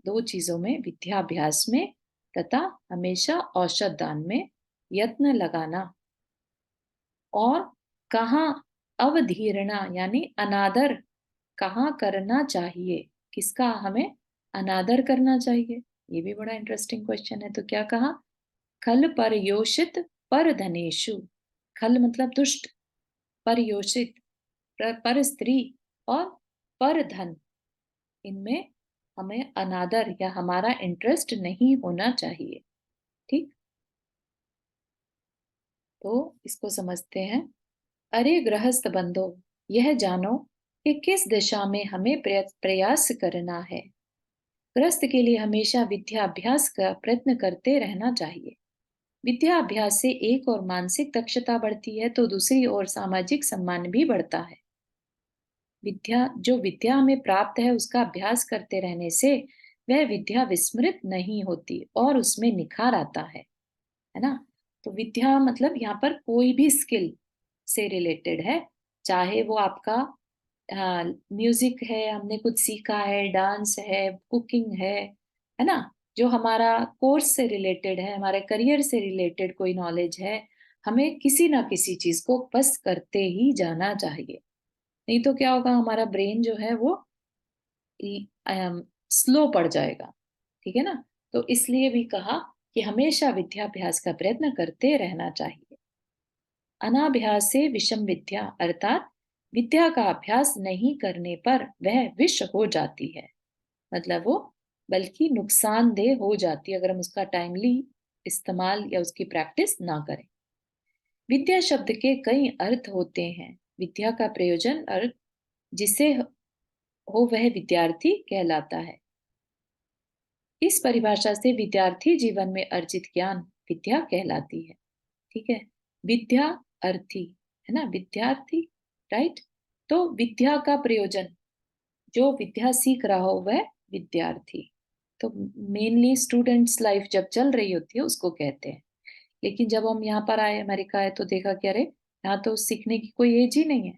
दो चीजों में, विद्याभ्यास में तथा हमेशा औषध दान में यत्न लगाना। और कहाँ अवधीरणा यानी अनादर कहाँ करना चाहिए? किसका हमें अनादर करना चाहिए? ये भी बड़ा इंटरेस्टिंग क्वेश्चन है। तो क्या कहा? खल परयोषित पर धनेशु। खल मतलब दुष्ट, परयोषित पर स्त्री, और पर धन, इनमें हमें अनादर या हमारा इंटरेस्ट नहीं होना चाहिए। ठीक, तो इसको समझते हैं। अरे गृहस्थ बंधो, यह जानो कि किस दिशा में हमें प्रयास करना है। गृहस्थ के लिए हमेशा विद्याभ्यास का प्रयत्न करते रहना चाहिए। विद्या अभ्यास से एक और मानसिक दक्षता बढ़ती है तो दूसरी ओर सामाजिक सम्मान भी बढ़ता है। विद्या हमें प्राप्त है उसका अभ्यास करते रहने से वह विद्या विस्मृत नहीं होती और उसमें निखार आता है ना। तो विद्या मतलब यहाँ पर कोई भी स्किल से रिलेटेड है, चाहे वो आपका म्यूजिक है, हमने कुछ सीखा है, डांस है, कुकिंग है ना, जो हमारा कोर्स से रिलेटेड है, हमारे करियर से रिलेटेड कोई नॉलेज है, हमें किसी ना किसी चीज को बस करते ही जाना चाहिए। नहीं तो क्या होगा, हमारा ब्रेन जो है वो स्लो पड़ जाएगा। ठीक है ना। तो इसलिए भी कहा कि हमेशा विद्याभ्यास का प्रयत्न करते रहना चाहिए। अनाभ्यास से विषम विद्या, अर्थात विद्या का अभ्यास नहीं करने पर वह विष हो जाती है। मतलब वो बल्कि नुकसानदेह हो जाती है अगर हम उसका टाइमली इस्तेमाल या उसकी प्रैक्टिस ना करें। विद्या शब्द के कई अर्थ होते हैं। विद्या का प्रयोजन अर्थ जिसे हो वह विद्यार्थी कहलाता है। इस परिभाषा से विद्यार्थी जीवन में अर्जित ज्ञान विद्या कहलाती है। ठीक है, विद्या अर्थी है ना, विद्यार्थी, राइट। तो विद्या का प्रयोजन, जो विद्या सीख रहा हो वह विद्यार्थी। तो मेनली स्टूडेंट्स लाइफ जब चल रही होती है उसको कहते हैं। लेकिन जब हम यहाँ पर आए, अमेरिका आए, तो देखा कि अरे यहाँ तो सीखने की कोई एज ही नहीं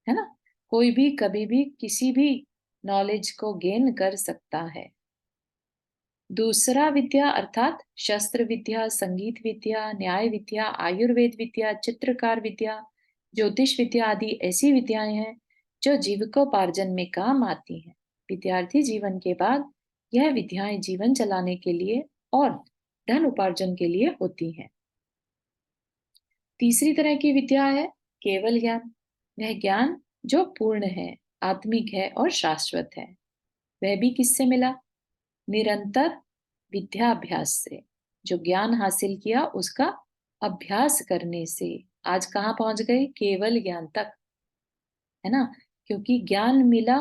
है ना। कोई भी कभी भी किसी भी नॉलेज को गेन कर सकता है। दूसरा विद्या अर्थात शस्त्र विद्या, संगीत विद्या, न्याय विद्या, आयुर्वेद विद्या, चित्रकार विद्या, ज्योतिष विद्या आदि ऐसी विद्याएं हैं जो जीविकोपार्जन में काम आती हैं। विद्यार्थी जीवन के बाद यह विद्याएं जीवन चलाने के लिए और धन उपार्जन के लिए होती हैं। तीसरी तरह की विद्या है केवल ज्ञान। वह ज्ञान जो पूर्ण है, आत्मिक है और शाश्वत है। वह भी किससे मिला? निरंतर विद्याभ्यास से। जो ज्ञान हासिल किया उसका अभ्यास करने से आज कहाँ पहुंच गए? केवल ज्ञान तक, है ना। क्योंकि ज्ञान मिला,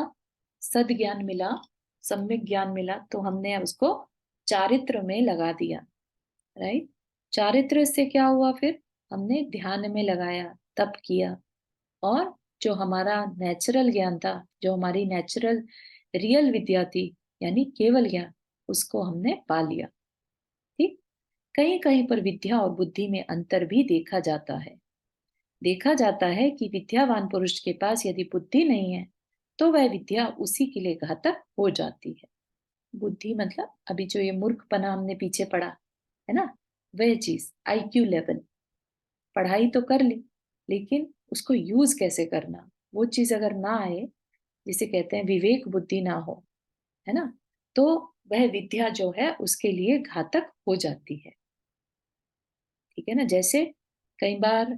सद ज्ञान मिला, सम्यक ज्ञान मिला, तो हमने उसको चारित्र में लगा दिया, राइट। चारित्र से क्या हुआ? फिर हमने ध्यान में लगाया, तप किया, और जो हमारा नेचुरल ज्ञान था, जो हमारी नेचुरल रियल विद्या थी, यानी केवल ज्ञान, उसको हमने पा लिया। ठीक। कहीं कहीं पर विद्या और बुद्धि में अंतर भी देखा जाता है। देखा जाता है कि विद्यावान पुरुष के पास यदि बुद्धि नहीं है तो वह विद्या उसी के लिए घातक हो जाती है। बुद्धि मतलब अभी जो ये मूर्खपना हमने पीछे पढ़ा है ना, वह चीज आईक्यू लेवल, पढ़ाई तो कर ली लेकिन उसको यूज कैसे करना, वो चीज अगर ना आए, जिसे कहते हैं विवेक बुद्धि ना हो, है ना, तो वह विद्या जो है उसके लिए घातक हो जाती है। ठीक है ना। जैसे कई बार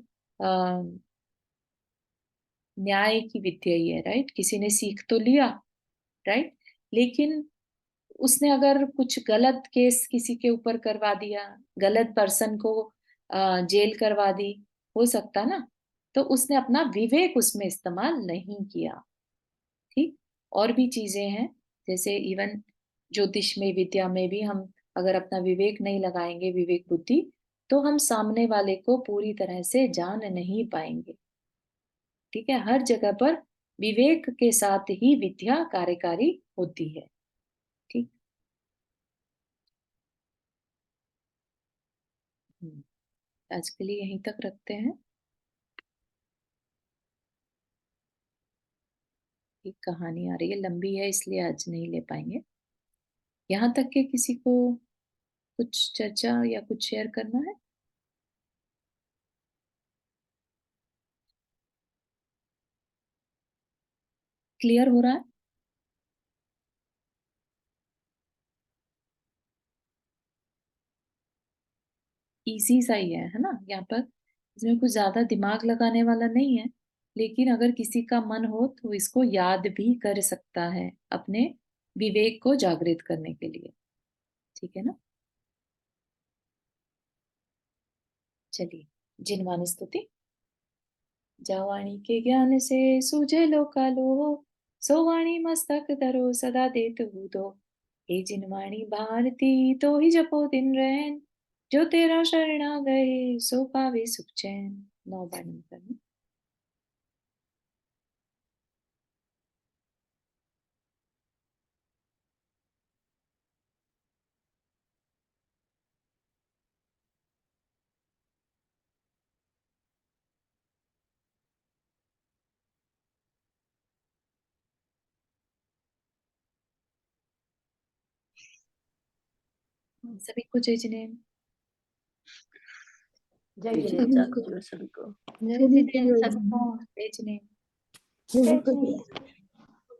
न्याय की विद्या ही है, राइट, किसी ने सीख तो लिया, राइट, लेकिन उसने अगर कुछ गलत केस किसी के ऊपर करवा दिया, गलत पर्सन को जेल करवा दी, हो सकता ना, तो उसने अपना विवेक उसमें इस्तेमाल नहीं किया। ठीक। और भी चीजें हैं, जैसे इवन ज्योतिष में, विद्या में भी हम अगर अपना विवेक नहीं लगाएंगे, विवेक बुद्धि, तो हम सामने वाले को पूरी तरह से जान नहीं पाएंगे। ठीक है, हर जगह पर विवेक के साथ ही विद्या कार्यकारी होती है। ठीक। आज के लिए यहीं तक रखते हैं। एक कहानी आ रही है, लंबी है इसलिए आज नहीं ले पाएंगे। यहाँ तक के किसी को कुछ चर्चा या कुछ शेयर करना है? क्लियर हो रहा है? इजी सा ही है ना, यहाँ पर इसमें कुछ ज्यादा दिमाग लगाने वाला नहीं है। लेकिन अगर किसी का मन हो तो इसको याद भी कर सकता है अपने विवेक को जागृत करने के लिए। ठीक है ना? चलिए, जिनवानी स्तुति। जावाणी के ज्ञान से सूझे लो कालो, सो वाणी मस्तक धरो सदा देत हूँ दो। हे जिनवाणी भारती तो ही जपो दिन रैन, जो तेरा शरणा गए सो पावे सुख चैन। 9 बार करना। सभी को जय जिनेन्द्र।
जय
जय
जिनेन्द्र
जिनेन्द्र।
चाचू सभी को।
जय जिनेन्द्र सबको। जय जिनेन्द्र।
जय जिनेन्द्र।